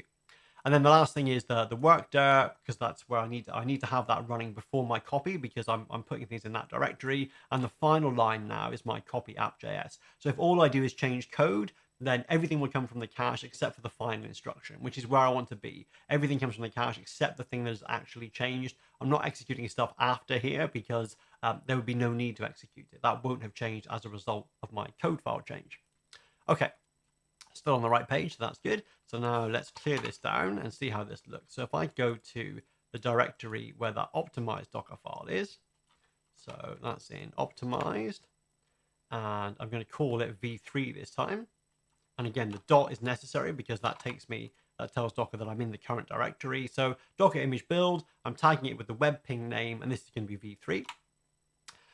And then the last thing is the work dir, because that's where I need to have that running before my copy, because I'm putting things in that directory. And the final line now is my copy app.js. So if all I do is change code, then everything will come from the cache except for the final instruction, which is where I want to be. Everything comes from the cache except the thing that has actually changed. I'm not executing stuff after here because there would be no need to execute it. That won't have changed as a result of my code file change. Okay, still on the right page, so that's good. So now let's clear this down and see how this looks. So if I go to the directory where that optimized Docker file is, so that's in optimized, and I'm going to call it v3 this time. And again, the dot is necessary because that tells Docker that I'm in the current directory. So Docker image build, I'm tagging it with the web ping name, and this is going to be v3.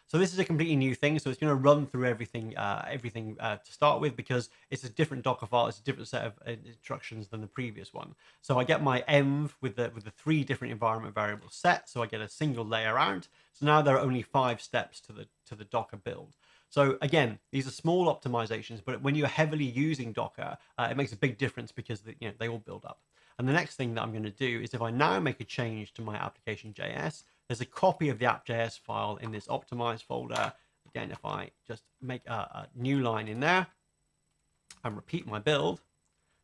So this is a completely new thing. So it's going to run through everything to start with because it's a different Docker file. It's a different set of instructions than the previous one. So I get my env with the 3 different environment variables set. So I get a single layer out. So now there are only 5 steps to the Docker build. So again, these are small optimizations, but when you're heavily using Docker, it makes a big difference because they all build up. And the next thing that I'm going to do is if I now make a change to my application.js, there's a copy of the app.js file in this optimized folder. Again, if I just make a new line in there and repeat my build,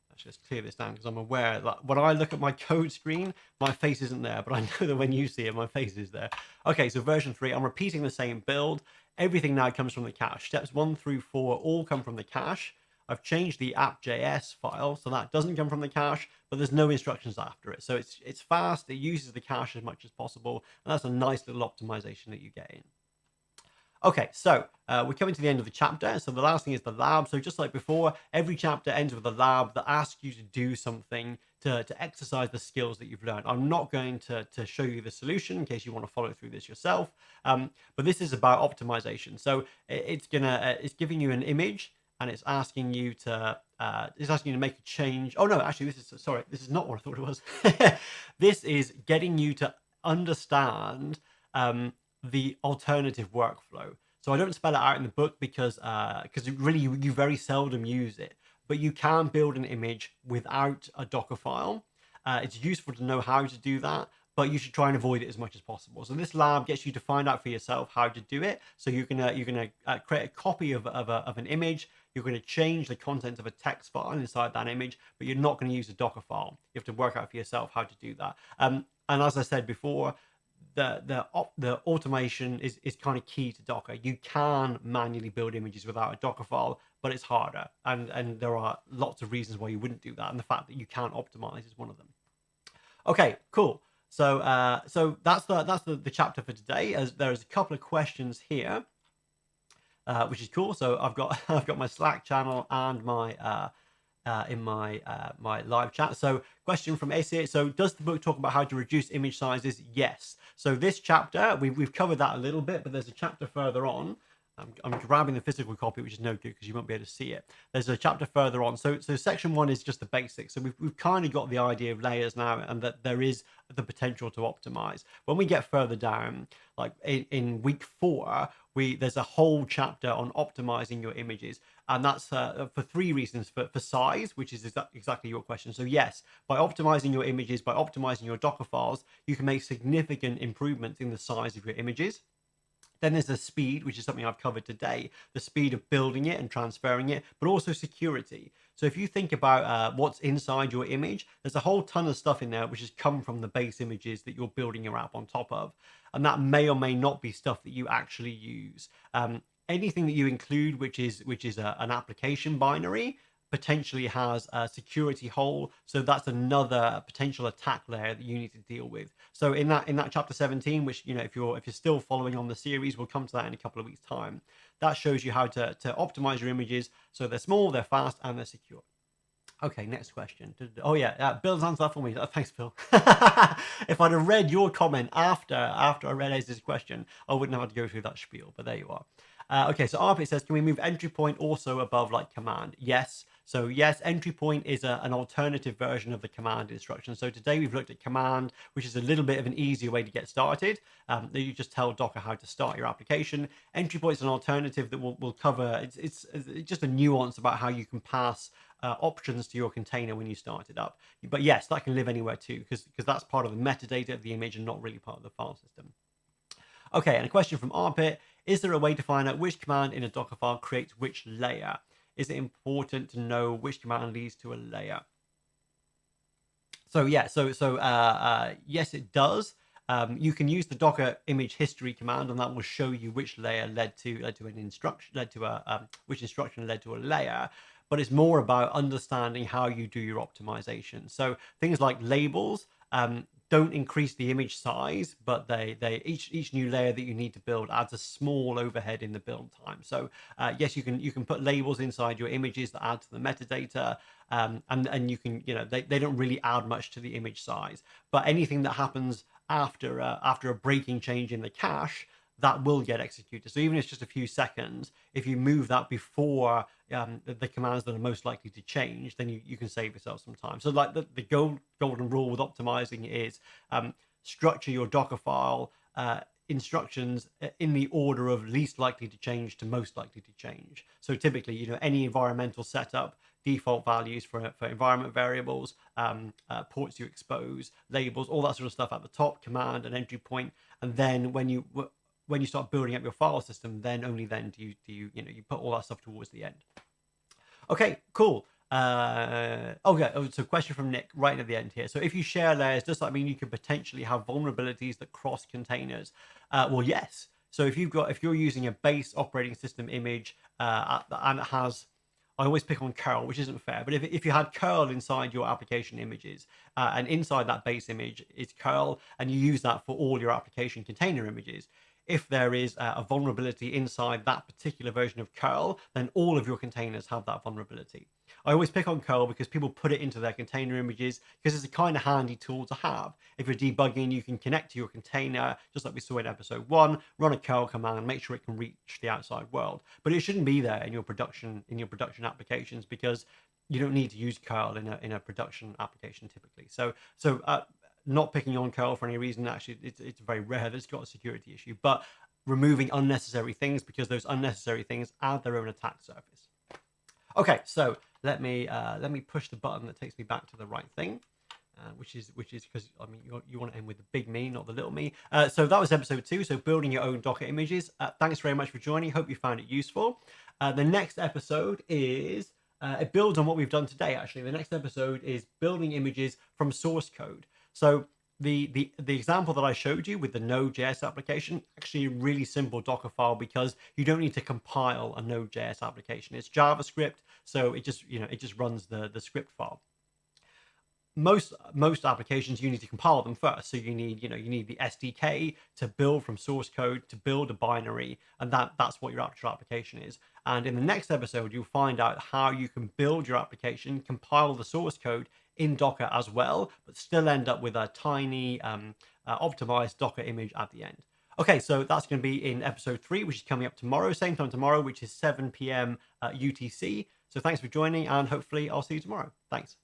let's just clear this down because I'm aware that when I look at my code screen, my face isn't there, but I know that when you see it, my face is there. Okay, so version 3, I'm repeating the same build. Everything now comes from the cache. Steps 1 through 4 all come from the cache. I've changed the app.js file, so that doesn't come from the cache, but there's no instructions after it. So it's fast, it uses the cache as much as possible, and that's a nice little optimization that you get in. Okay, so we're coming to the end of the chapter. So the last thing is the lab. So just like before, every chapter ends with a lab that asks you to do something to exercise the skills that you've learned. I'm not going to show you the solution in case you want to follow through this yourself, but this is about optimization. So it's giving you an image and it's asking you to make a change. Oh no, actually, this is not what I thought it was. This is getting you to understand the alternative workflow. So I don't spell it out in the book because really you very seldom use it, but you can build an image without a Docker file. It's useful to know how to do that, but you should try and avoid it as much as possible. So this lab gets you to find out for yourself how to do it. So you're gonna create a copy of an image. You're going to change the content of a text file inside that image, but you're not going to use a Dockerfile. You have to work out for yourself how to do that. And as I said before, the automation is kind of key to Docker. You can manually build images without a Dockerfile, but it's harder, and there are lots of reasons why you wouldn't do that, and the fact that you can't optimize is one of them. Okay, cool. So so that's the chapter for today. As there's a couple of questions here, which is cool. So I've got my Slack channel and my in my my live chat. So question from AC. So does the book talk about how to reduce image sizes? Yes. So this chapter, we've covered that a little bit, but there's a chapter further on. I'm grabbing the physical copy, which is no good because you won't be able to see it. There's a chapter further on. So section 1 is just the basics. So we've kind of got the idea of layers now, and that there is the potential to optimize. When we get further down, like in week 4, there's a whole chapter on optimizing your images, and that's for 3 reasons. For size, which is exactly your question. So yes, by optimizing your images, by optimizing your Docker files, you can make significant improvements in the size of your images. Then there's the speed, which is something I've covered today, the speed of building it and transferring it, but also security. So if you think about what's inside your image, there's a whole ton of stuff in there which has come from the base images that you're building your app on top of. And that may or may not be stuff that you actually use. Anything that you include, which is an application binary, potentially has a security hole, so that's another potential attack layer that you need to deal with. So in that chapter 17, which, you know, if you're still following on the series, we'll come to that in a couple of weeks time. That shows you how to optimize your images so they're small, they're fast, and they're secure. Okay, next question. Oh yeah, Bill's answered that for me. Thanks, Bill. If I'd have read your comment after I read Aza's question, I wouldn't have had to go through that spiel, but there you are. Okay, so Arpit says, can we move entry point also above like command? Yes. So yes, entry point is an alternative version of the command instruction. So today we've looked at command, which is a little bit of an easier way to get started. That you just tell Docker how to start your application. Entry point is an alternative that we'll cover. It's just a nuance about how you can pass options to your container when you start it up. But yes, that can live anywhere too, because that's part of the metadata of the image and not really part of the file system. Okay, and a question from Arpit. Is there a way to find out which command in a Docker file creates which layer? Is it important to know which command leads to a layer? So yeah, yes, it does. You can use the Docker image history command, and that will show you which layer led to an instruction, which instruction led to a layer. But it's more about understanding how you do your optimization. So things like labels don't increase the image size, but each new layer that you need to build adds a small overhead in the build time. So yes, you can put labels inside your images that add to the metadata, and you can, you know, they don't really add much to the image size. But anything that happens after a breaking change in the cache, that will get executed. So even if it's just a few seconds, if you move that before the commands that are most likely to change, then you can save yourself some time. So like the golden rule with optimizing is structure your Docker file instructions in the order of least likely to change to most likely to change. So typically, you know, any environmental setup, default values for environment variables, ports you expose, labels, all that sort of stuff at the top, command and entry point, and then when you start building up your file system, then only then do you put all that stuff towards the end. Okay, cool. Okay, so question from Nick right at the end here. So if you share layers, does that mean you could potentially have vulnerabilities that cross containers? Well, yes. So if you're using a base operating system image and it has, I always pick on curl, which isn't fair, but if you had curl inside your application images, and inside that base image is curl, and you use that for all your application container images, if there is a vulnerability inside that particular version of curl, then all of your containers have that vulnerability. I always pick on curl because people put it into their container images because it's a kind of handy tool to have. If you're debugging, you can connect to your container, just like we saw in episode 1, run a curl command, make sure it can reach the outside world. But it shouldn't be there in your production applications, because you don't need to use curl in a production application typically. So not picking on curl for any reason. Actually, it's very rare that it's got a security issue, but removing unnecessary things, because those unnecessary things add their own attack surface. Okay, so let me push the button that takes me back to the right thing, which is because, I mean, you want to end with the big me, not the little me. So that was episode 2. So building your own Docker images. Thanks very much for joining. Hope you found it useful. The next episode is it builds on what we've done today. Actually, the next episode is building images from source code. So the example that I showed you with the Node.js application, actually a really simple Docker file, because you don't need to compile a Node.js application. It's JavaScript, so it just runs the script file. Most applications, you need to compile them first, so you need the SDK to build from source code, to build a binary, and that's what your actual application is. And in the next episode, you'll find out how you can build your application, compile the source code in Docker as well, but still end up with a tiny optimized Docker image at the end. Okay, so that's going to be in episode 3, which is coming up tomorrow, same time tomorrow, which is 7 p.m. UTC. So thanks for joining, and hopefully I'll see you tomorrow. Thanks.